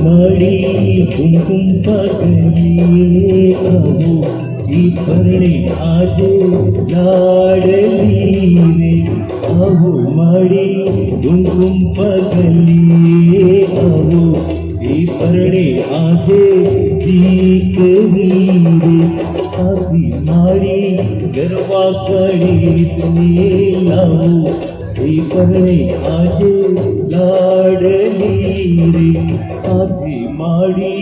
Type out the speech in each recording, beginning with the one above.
ಮಾಡಿ ಕುಂಕುಂಪಗಲಿಯೇ ಅವು ಈ ಪರ್ಣೆ ಆಜೆ ಲಾಡಲೀರೆ ಅವು ಮಾಡಿ ಕುಂಕುಂಪಗಲಿಯೇ ಅವು ಈ ಪರ್ಣೆ ಆಜೆ ದೀಕವೀರೆ ಸಾಥಿ ಮಾಡಿ ಗರ್ವಾ ಕಳಿಸಲೇ ನಾವು ಈ ಪರ್ಣೆ ಆಜೆ ಲಾಡಲೀರೆ ಸಾಥಿ ಮಾಡಿ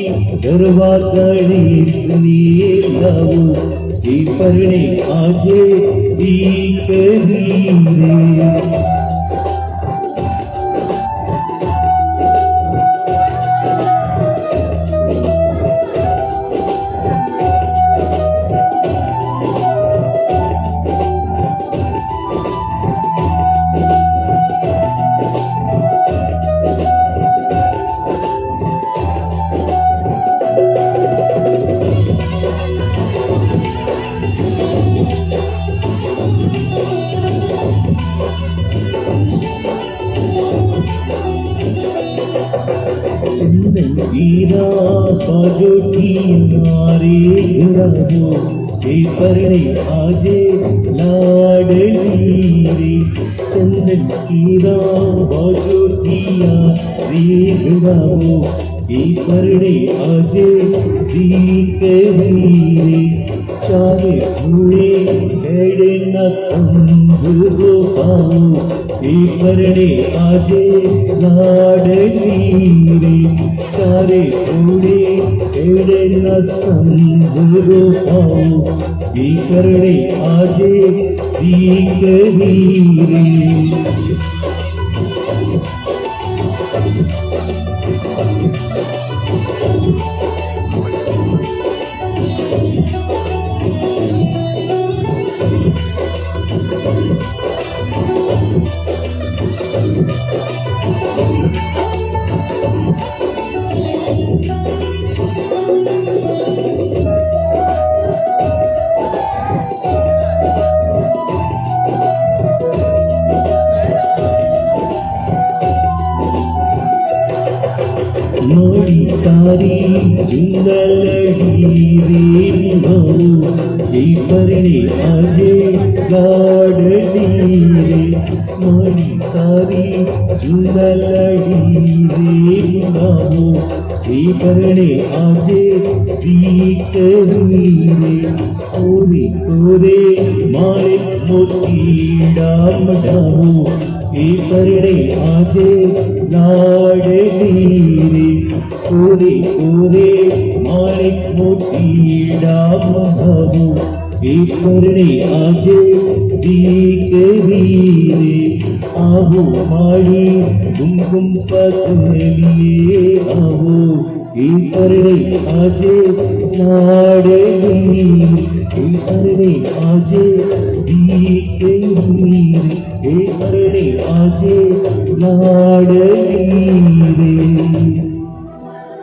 ಗರ್ವಾ ಕಳಿಸಲೇ ನಾವು ಈ ಪರ್ಣೆ ಆಜೆ ದೀಕವೀರೆ चंदन वीरा बाजोटियारे घराहो हे परणे आजे लाडली रे चंदन वीरा बाजोटिया रे घराहो हे परणे आजे दीकरी रे चारे भूले हेडे न संभो पाओ हे परणे आजे लाडली रे चारे भूले हेडे न संभो पाओ हे परणे आजे दीकरी रे मोड़ी तारी जुंगलड़ी रे भाऊ ये परणे आजे लाडली रे मोड़ी तारी जुंगलड़ी रे भाऊ ये परणे आजे दीकरी रे कोरे कोरे मारे मोती डाम डामो ये परणे आजे लाडली रे कोरे कोरे मालिक मोती डाम भाऊ ये परणे आजे दीकरी रे आवो माड़ी कुमकुम पकलिए आवो ये परणे आजे लाडली ये परणे आजे दीकरी रे ये परणे आजे लाडली